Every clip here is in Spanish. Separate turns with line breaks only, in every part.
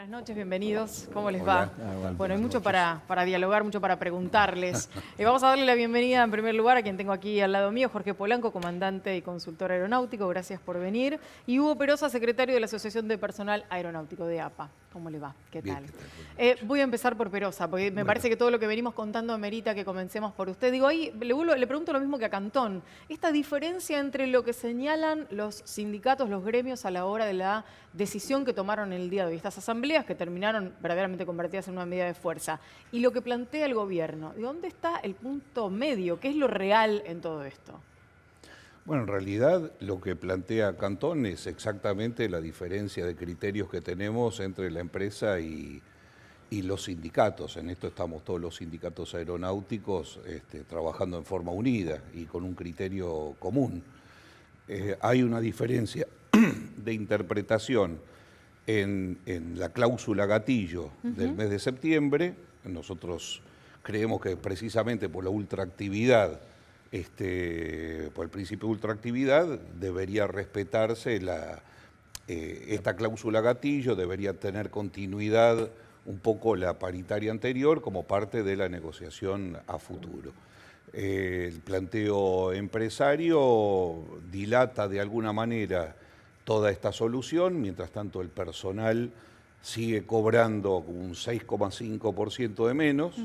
Buenas noches, bienvenidos. ¿Cómo les
Hola.
va? Bueno, hay mucho para dialogar, mucho para preguntarles. Vamos a darle la bienvenida en primer lugar a quien tengo aquí al lado mío, Jorge Polanco, comandante y consultor aeronáutico. Gracias por venir. Y Hugo Perosa, secretario de la Asociación de Personal Aeronáutico de APA. ¿Cómo le va? ¿Qué tal?
Bien,
voy a empezar por Perosa, porque me parece que todo lo que venimos contando amerita que comencemos por usted. Digo, ahí le pregunto lo mismo que a Cantón. Esta diferencia entre lo que señalan los sindicatos, los gremios a la hora de la decisión que tomaron el día de hoy, estas asambleas que terminaron verdaderamente convertidas en una medida de fuerza, y lo que plantea el gobierno. ¿De dónde está el punto medio? ¿Qué es lo real en todo esto?
Bueno, en realidad lo que plantea Cantón es exactamente la diferencia de criterios que tenemos entre la empresa y los sindicatos. En esto estamos todos los sindicatos aeronáuticos trabajando en forma unida y con un criterio común. Hay una diferencia de interpretación en la cláusula gatillo del mes de septiembre. Nosotros creemos que precisamente por la ultraactividad, por el principio de ultraactividad, debería respetarse esta cláusula gatillo, debería tener continuidad un poco la paritaria anterior como parte de la negociación a futuro. El planteo empresario dilata de alguna manera toda esta solución, mientras tanto el personal sigue cobrando un 6,5% de menos.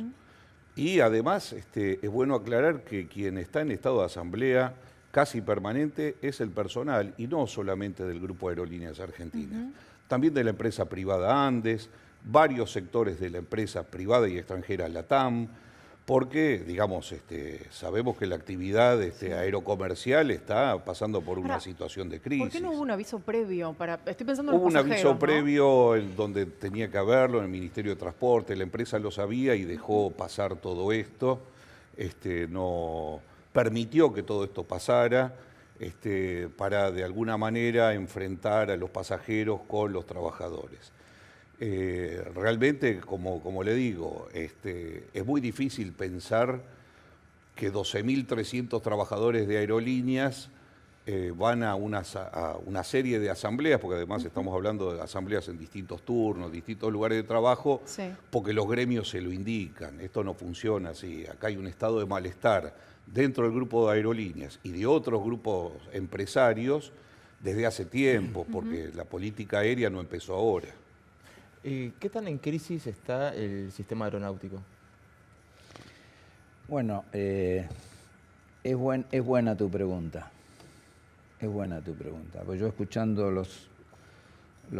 Y además es bueno aclarar que quien está en estado de asamblea casi permanente es el personal, y no solamente del Grupo Aerolíneas Argentinas, también de la empresa privada Andes, varios sectores de la empresa privada y extranjera LATAM, porque, digamos, sabemos que la actividad aerocomercial está pasando por una situación de crisis.
¿Por qué no hubo un aviso previo? Estoy pensando en
Hubo
los
un
pasajeros,
aviso
¿no?
previo en donde tenía que haberlo, en el Ministerio de Transporte, la empresa lo sabía y dejó pasar todo esto, no permitió que todo esto pasara, para de alguna manera enfrentar a los pasajeros con los trabajadores. Realmente, como le digo, es muy difícil pensar que 12.300 trabajadores de aerolíneas van a una serie de asambleas, porque además estamos hablando de asambleas en distintos turnos, distintos lugares de trabajo, porque los gremios se lo indican. Esto no funciona así. Acá hay un estado de malestar dentro del grupo de aerolíneas y de otros grupos empresarios desde hace tiempo, porque la política aérea no empezó ahora.
¿Qué tan en crisis está el sistema aeronáutico?
Bueno, es buena tu pregunta. Es buena tu pregunta. Pues yo escuchando los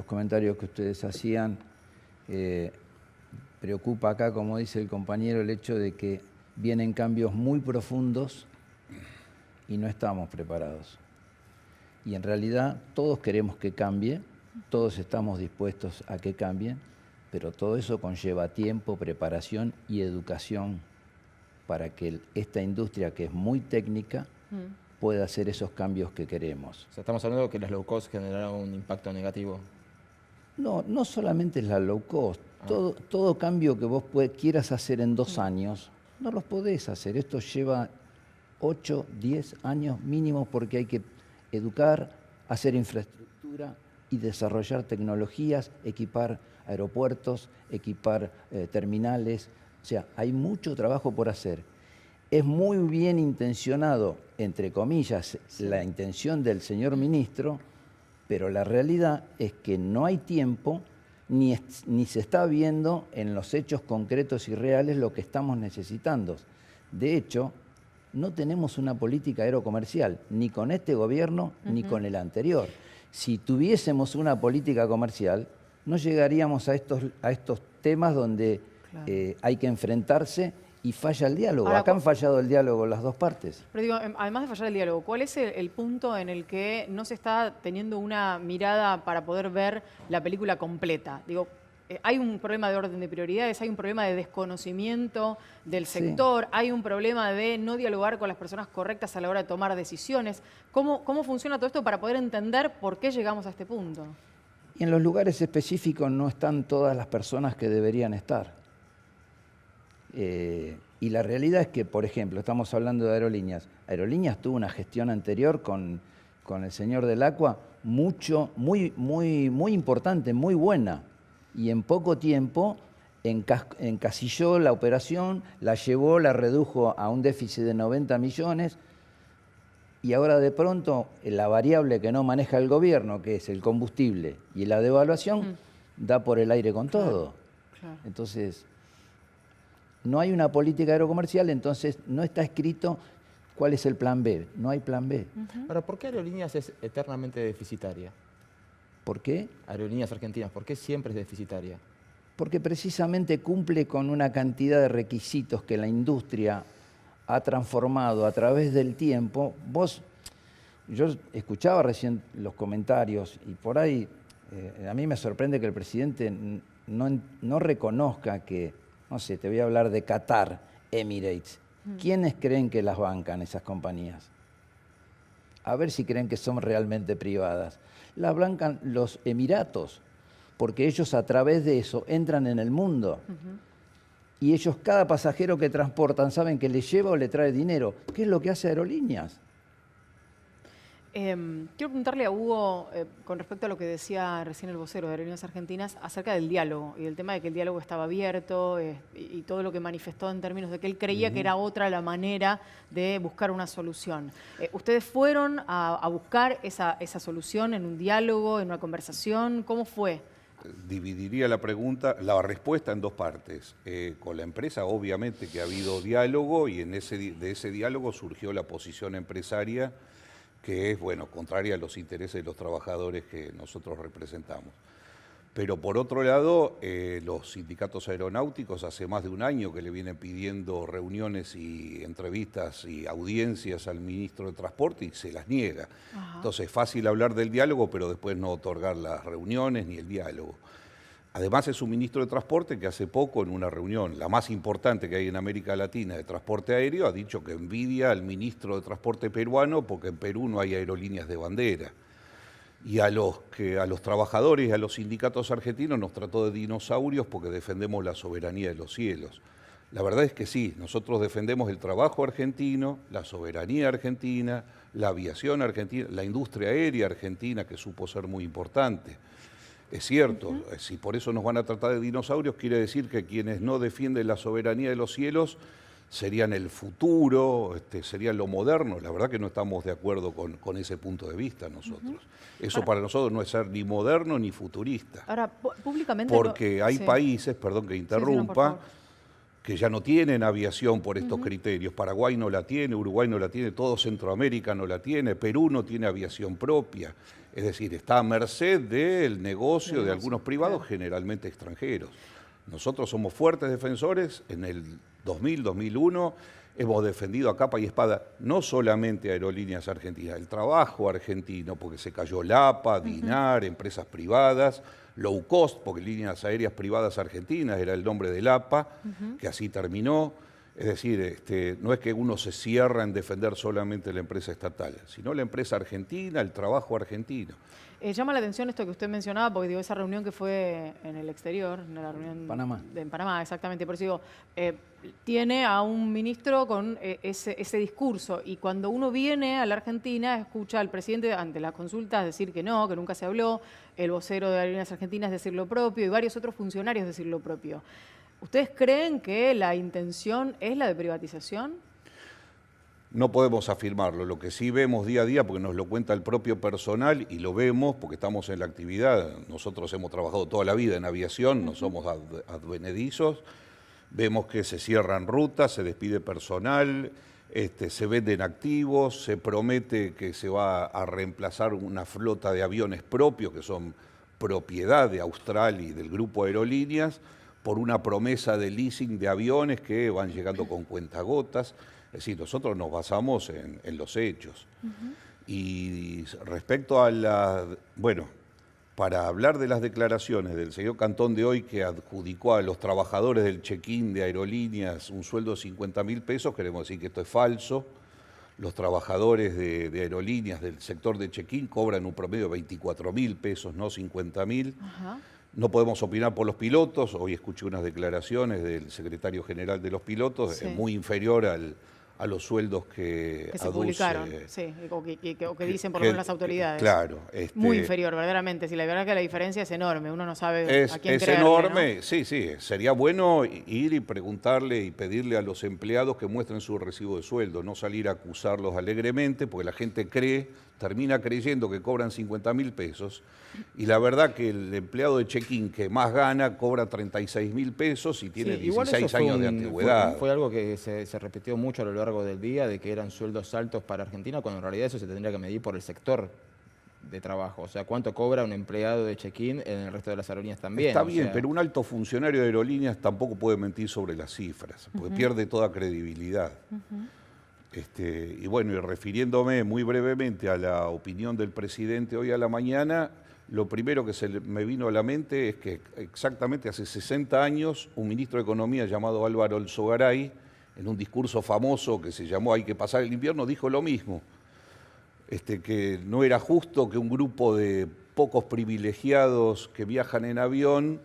comentarios que ustedes hacían, preocupa acá, como dice el compañero, el hecho de que vienen cambios muy profundos y no estamos preparados. Y en realidad todos queremos que cambie, todos estamos dispuestos a que cambien, pero todo eso conlleva tiempo, preparación y educación para que esta industria, que es muy técnica, pueda hacer esos cambios que queremos.
O sea, estamos hablando de que las low cost generaron un impacto negativo.
No solamente es la low cost. Todo cambio que vos quieras hacer en 2 años, no los podés hacer. Esto lleva 8, 10 años mínimo, porque hay que educar, hacer infraestructura y desarrollar tecnologías, equipar aeropuertos, equipar terminales. O sea, hay mucho trabajo por hacer. Es muy bien intencionado, entre comillas, la intención del señor ministro, pero la realidad es que no hay tiempo ni se está viendo en los hechos concretos y reales lo que estamos necesitando. De hecho, no tenemos una política aerocomercial, ni con este gobierno ni con el anterior. Si tuviésemos una política comercial, no llegaríamos a estos temas donde hay que enfrentarse y falla el diálogo.
Ahora,
acá han fallado el diálogo las dos partes.
Pero digo, además de fallar el diálogo, ¿cuál es el punto en el que no se está teniendo una mirada para poder ver la película completa? Digo, hay un problema de orden de prioridades, hay un problema de desconocimiento del sector, hay un problema de no dialogar con las personas correctas a la hora de tomar decisiones. ¿Cómo funciona todo esto para poder entender por qué llegamos a este punto?
Y en los lugares específicos no están todas las personas que deberían estar. Y la realidad es que, por ejemplo, estamos hablando de aerolíneas. Aerolíneas tuvo una gestión anterior con el señor del Acua muy importante, muy buena. y en poco tiempo encasilló la operación, la llevó, la redujo a un déficit de 90 millones y ahora de pronto la variable que no maneja el gobierno, que es el combustible y la devaluación, da por el aire con todo.
Claro.
Entonces, no hay una política aerocomercial, entonces no está escrito cuál es el plan B. No hay plan B.
Ahora, ¿por qué Aerolíneas es eternamente deficitaria?
¿Por qué?
Aerolíneas Argentinas, ¿por qué siempre es deficitaria?
Porque precisamente cumple con una cantidad de requisitos que la industria ha transformado a través del tiempo. Yo escuchaba recién los comentarios y por ahí a mí me sorprende que el presidente no reconozca que, no sé, te voy a hablar de Qatar, Emirates. ¿Quiénes creen que las bancan esas compañías? A ver si creen que son realmente privadas. Las bancan los Emiratos, porque ellos a través de eso entran en el mundo. Y ellos, cada pasajero que transportan, saben que le lleva o le trae dinero. ¿Qué es lo que hace Aerolíneas?
Quiero preguntarle a Hugo, con respecto a lo que decía recién el vocero de Aerolíneas Argentinas, acerca del diálogo y del tema de que el diálogo estaba abierto y todo lo que manifestó en términos de que él creía que era otra la manera de buscar una solución. ¿Ustedes fueron a buscar esa solución en un diálogo, en una conversación? ¿Cómo fue?
Dividiría la respuesta en dos partes. Con la empresa, obviamente que ha habido diálogo y de ese diálogo surgió la posición empresaria que es, bueno, contraria a los intereses de los trabajadores que nosotros representamos. Pero por otro lado, los sindicatos aeronáuticos hace más de un año que le vienen pidiendo reuniones y entrevistas y audiencias al ministro de Transporte y se las niega. Entonces es fácil hablar del diálogo, pero después no otorgar las reuniones ni el diálogo. Además es un ministro de Transporte que hace poco en una reunión, la más importante que hay en América Latina de transporte aéreo, ha dicho que envidia al ministro de Transporte peruano porque en Perú no hay aerolíneas de bandera. Y a los trabajadores y a los sindicatos argentinos nos trató de dinosaurios porque defendemos la soberanía de los cielos. La verdad es que sí, nosotros defendemos el trabajo argentino, la soberanía argentina, la aviación argentina, la industria aérea argentina, que supo ser muy importante. Es cierto, si por eso nos van a tratar de dinosaurios, quiere decir que quienes no defienden la soberanía de los cielos serían el futuro, serían lo moderno. La verdad que no estamos de acuerdo con ese punto de vista nosotros. Eso para nosotros no es ser ni moderno ni futurista.
Ahora, públicamente...
Porque hay países, perdón que interrumpa, que ya no tienen aviación por estos criterios. Paraguay no la tiene, Uruguay no la tiene, todo Centroamérica no la tiene, Perú no tiene aviación propia. Es decir, está a merced del negocio de algunos privados, generalmente extranjeros. Nosotros somos fuertes defensores. En el 2000, 2001, hemos defendido a capa y espada no solamente Aerolíneas Argentinas, el trabajo argentino, porque se cayó LAPA, DINAR, empresas privadas, low cost, porque Líneas Aéreas Privadas Argentinas era el nombre del APA, que así terminó. Es decir, no es que uno se cierra en defender solamente la empresa estatal, sino la empresa argentina, el trabajo argentino.
Llama la atención esto que usted mencionaba, porque digo, esa reunión que fue en el exterior, en la reunión en Panamá, exactamente, por eso digo, tiene a un ministro con ese discurso, y cuando uno viene a la Argentina, escucha al presidente ante las consultas decir que no, que nunca se habló, el vocero de Aerolíneas Argentinas decir lo propio, y varios otros funcionarios decir lo propio. ¿Ustedes creen que la intención es la de privatización?
No podemos afirmarlo. Lo que sí vemos día a día, porque nos lo cuenta el propio personal y lo vemos porque estamos en la actividad. Nosotros hemos trabajado toda la vida en aviación, no somos advenedizos. Vemos que se cierran rutas, se despide personal, se venden activos, se promete que se va a reemplazar una flota de aviones propios que son propiedad de Austral y del grupo Aerolíneas, por una promesa de leasing de aviones que van llegando con cuentagotas. Es decir, nosotros nos basamos en los hechos. Y respecto a para hablar de las declaraciones del señor Cantón de hoy, que adjudicó a los trabajadores del check-in de Aerolíneas un sueldo de 50.000 pesos, queremos decir que esto es falso. Los trabajadores de Aerolíneas del sector de check-in cobran un promedio de 24.000 pesos, no 50.000. No podemos opinar por los pilotos. Hoy escuché unas declaraciones del secretario general de los pilotos, muy inferior a los sueldos
Que se
aduce,
publicaron, sí, o que dicen por lo
que-
menos las autoridades.
Claro.
Muy inferior, verdaderamente. Sí, la verdad que la diferencia es enorme. Uno no sabe a quién
Es
creerle,
enorme,
¿no?
sí, sí. Sería bueno ir y preguntarle y pedirle a los empleados que muestren su recibo de sueldo, no salir a acusarlos alegremente, porque la gente termina creyendo que cobran 50.000 pesos, y la verdad que el empleado de check-in que más gana cobra 36.000 pesos y tiene
Sí, igual
16
eso fue
años de antigüedad.
Fue algo que se repitió mucho a lo largo del día, de que eran sueldos altos para Argentina, cuando en realidad eso se tendría que medir por el sector de trabajo. O sea, cuánto cobra un empleado de check-in en el resto de las aerolíneas también.
Está
o
bien,
sea,
pero un alto funcionario de aerolíneas tampoco puede mentir sobre las cifras, porque pierde toda credibilidad. Y bueno, y refiriéndome muy brevemente a la opinión del presidente hoy a la mañana, lo primero que me vino a la mente es que exactamente hace 60 años un ministro de Economía llamado Álvaro Alzogaray, en un discurso famoso que se llamó Hay que pasar el invierno, dijo lo mismo, que no era justo que un grupo de pocos privilegiados que viajan en avión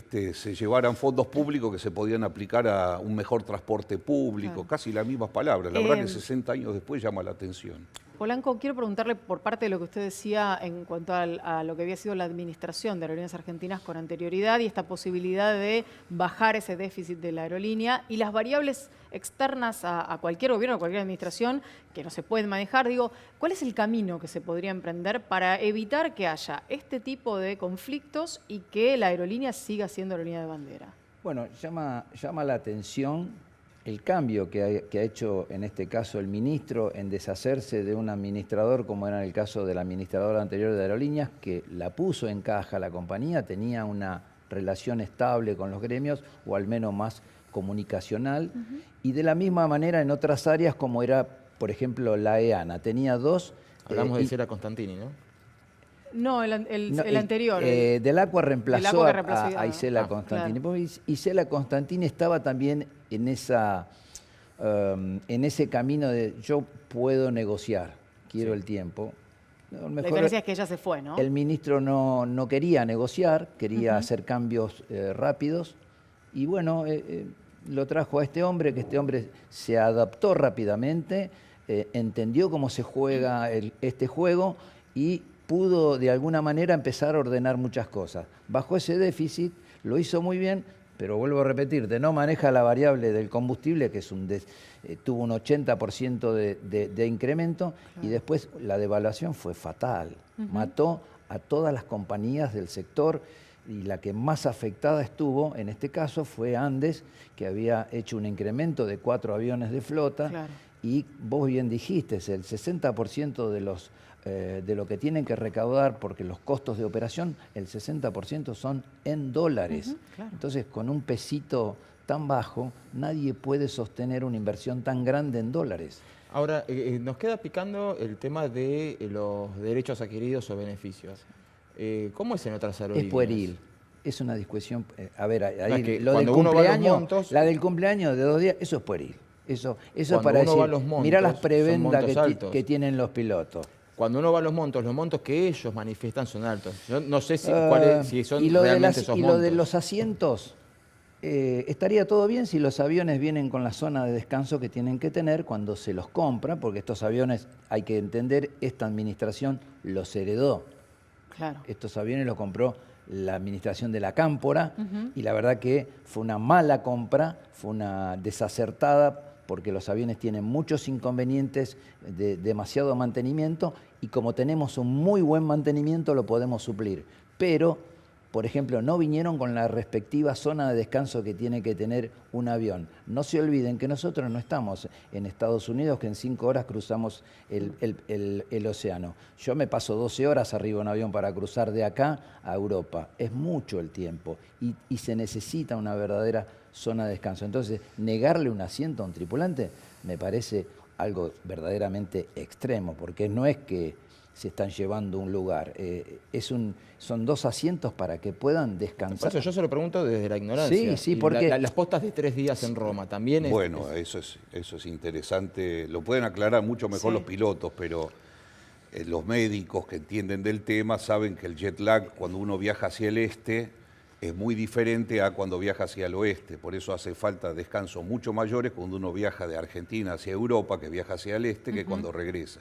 se llevaran fondos públicos que se podían aplicar a un mejor transporte público,
Claro.
casi las mismas palabras. La verdad que 60 años después llama la atención.
Polanco, quiero preguntarle por parte de lo que usted decía en cuanto a lo que había sido la administración de Aerolíneas Argentinas con anterioridad y esta posibilidad de bajar ese déficit de la aerolínea y las variables externas a cualquier gobierno, a cualquier administración que no se pueden manejar. Digo, ¿cuál es el camino que se podría emprender para evitar que haya este tipo de conflictos y que la aerolínea siga siendo aerolínea de bandera?
Bueno, llama la atención el cambio que ha hecho en este caso el ministro en deshacerse de un administrador, como era en el caso del administrador anterior de Aerolíneas, que la puso en caja la compañía, tenía una relación estable con los gremios, o al menos más comunicacional, y de la misma manera en otras áreas como era, por ejemplo, la EANA. Tenía dos...
Hablamos de Isela Constantini, ¿no?
No, el anterior.
Del Aqua reemplazó
que reemplazó
a Isela
claro.
Constantini. Porque Isela Constantini estaba también en ese camino de yo puedo negociar, quiero el tiempo.
La diferencia es que ella se fue, ¿no?
El ministro no quería negociar, quería hacer cambios rápidos, y bueno, lo trajo a este hombre, que este hombre se adaptó rápidamente, entendió cómo se juega este juego y pudo de alguna manera empezar a ordenar muchas cosas. Bajó ese déficit, lo hizo muy bien, pero vuelvo a repetirte, no maneja la variable del combustible, que es tuvo un 80% de incremento, y después la devaluación fue fatal. Mató a todas las compañías del sector, y la que más afectada estuvo, en este caso, fue Andes, que había hecho un incremento de 4 aviones de flota,
Claro.
y vos bien dijiste, el 60% de lo que tienen que recaudar, porque los costos de operación, el 60% son en dólares.
Claro.
Entonces, con un pesito tan bajo, nadie puede sostener una inversión tan grande en dólares.
Ahora, nos queda picando el tema de los derechos adquiridos o beneficios. ¿Cómo es en otras aerolíneas?
Es pueril. Es una discusión. A ver, ahí,
No, es que
lo del
cuando uno va a los
cumpleaños,
montos-
la del cumpleaños de 2 días, eso es pueril. Eso es
Cuando
para
uno
decir,
va a los montos,
mirá las
son
prebendas
montos altos.
que tienen los pilotos.
Cuando uno va a los montos que ellos manifiestan son altos. Yo no sé si son
y lo
realmente esos
y
montos.
lo de los asientos, estaría todo bien si los aviones vienen con la zona de descanso que tienen que tener cuando se los compra, porque estos aviones, hay que entender, esta administración los heredó.
Claro.
Estos aviones los compró la administración de la Cámpora, y la verdad que fue una mala compra, fue una desacertada, porque los aviones tienen muchos inconvenientes de demasiado mantenimiento, y como tenemos un muy buen mantenimiento lo podemos suplir. Pero, por ejemplo, no vinieron con la respectiva zona de descanso que tiene que tener un avión. No se olviden que nosotros no estamos en Estados Unidos, que en 5 horas cruzamos el océano. Yo me paso 12 horas arriba de un avión para cruzar de acá a Europa. Es mucho el tiempo y se necesita una verdadera zona de descanso. Entonces, negarle un asiento a un tripulante me parece algo verdaderamente extremo, porque no es que se están llevando un lugar, son 2 asientos para que puedan
Por
descansar.
eso yo se lo pregunto desde la ignorancia.
Sí,
Y
porque...
las postas de 3 días en Roma también es...
Bueno, eso es interesante. Lo pueden aclarar mucho mejor
Sí.
los pilotos, pero los médicos que entienden del tema saben que el jet lag, cuando uno viaja hacia el este, es muy diferente a cuando viaja hacia el oeste. Por eso hace falta descansos mucho mayores cuando uno viaja de Argentina hacia Europa, que viaja hacia el este, que cuando regresa.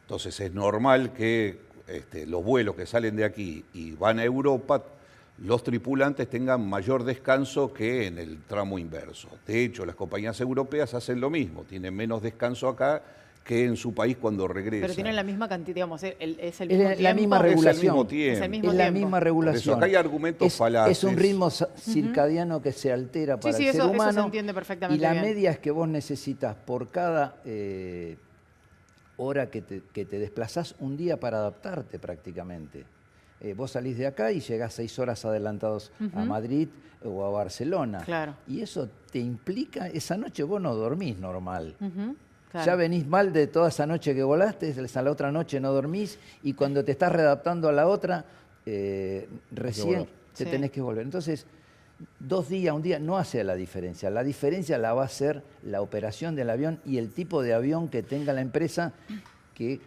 Entonces es normal que los vuelos que salen de aquí y van a Europa, los tripulantes tengan mayor descanso que en el tramo inverso. De hecho, las compañías europeas hacen lo mismo, tienen menos descanso acá que en su país cuando regresan.
Pero tienen la misma cantidad, digamos, es el mismo
Es la
tiempo.
misma
Es el
regulación.
mismo tiempo.
Es el mismo
Es la
tiempo.
misma
Por
regulación.
eso acá hay argumentos falaces.
Es un ritmo circadiano que se altera para
sí,
el ser
eso
humano.
se entiende perfectamente
Y la
bien.
media es que vos necesitas por cada hora que te desplazás un día para adaptarte prácticamente. Vos salís de acá y llegás 6 horas adelantados a Madrid o a Barcelona.
Claro.
Y eso te implica, esa noche vos no dormís normal.
Claro.
Ya venís mal de toda esa noche que volaste, a la otra noche no dormís y cuando te estás readaptando a la otra, recién
volver.
te
Sí.
tenés que volver. Entonces, 2 días, un día no hace la diferencia. La diferencia la va a hacer la operación del avión y el tipo de avión que tenga la empresa que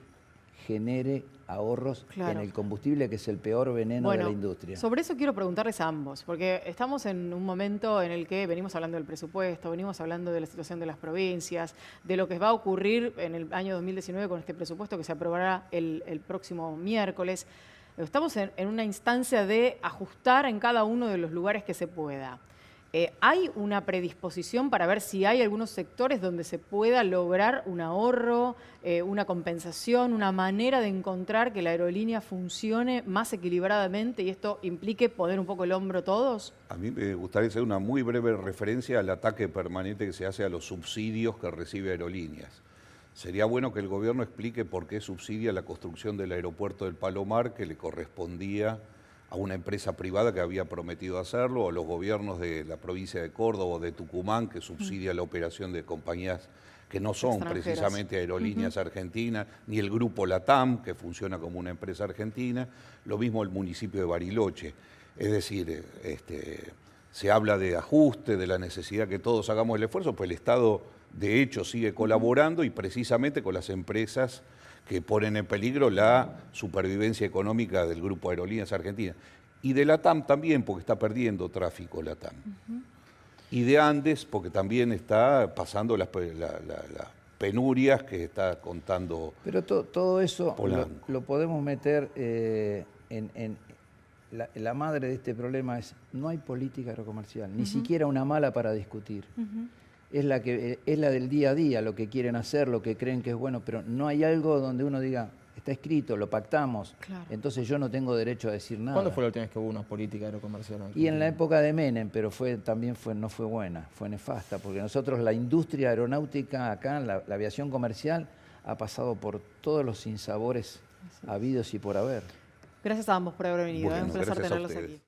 genere ahorros
Claro.
en el combustible, que es el peor veneno de la
Bueno,
industria.
sobre eso quiero preguntarles a ambos, porque estamos en un momento en el que venimos hablando del presupuesto, venimos hablando de la situación de las provincias, de lo que va a ocurrir en el año 2019 con este presupuesto que se aprobará el próximo miércoles. Estamos en una instancia de ajustar en cada uno de los lugares que se pueda. ¿Hay una predisposición para ver si hay algunos sectores donde se pueda lograr un ahorro, una compensación, una manera de encontrar que la aerolínea funcione más equilibradamente y esto implique poner un poco el hombro todos?
A mí me gustaría hacer una muy breve referencia al ataque permanente que se hace a los subsidios que recibe Aerolíneas. Sería bueno que el gobierno explique por qué subsidia la construcción del aeropuerto del Palomar, que le correspondía a una empresa privada que había prometido hacerlo, o a los gobiernos de la provincia de Córdoba o de Tucumán, que subsidia la operación de compañías que no son
Extranjeras.
precisamente Aerolíneas Argentinas, ni el grupo LATAM, que funciona como una empresa argentina, lo mismo el municipio de Bariloche. Es decir, se habla de ajuste, de la necesidad que todos hagamos el esfuerzo, pues el Estado de hecho sigue colaborando y precisamente con las empresas que ponen en peligro la supervivencia económica del grupo Aerolíneas Argentinas. Y de LATAM también, porque está perdiendo tráfico LATAM. Y de Andes, porque también está pasando las penurias que está contando.
Pero todo eso
Polanco.
lo podemos meter en la madre de este problema es no hay política aerocomercial, ni siquiera una mala para discutir. Es la del día a día, lo que quieren hacer, lo que creen que es bueno, pero no hay algo donde uno diga, está escrito, lo pactamos,
Claro.
entonces yo no tengo derecho a decir nada.
¿Cuándo fue la última vez que hubo una política aerocomercial?
Y en la época de Menem, pero no fue buena, fue nefasta, porque nosotros la industria aeronáutica acá, la aviación comercial, ha pasado por todos los sinsabores habidos y por haber.
Gracias a ambos por haber venido.
Bueno,
Es un placer
gracias a
tenerlos
ustedes.
aquí.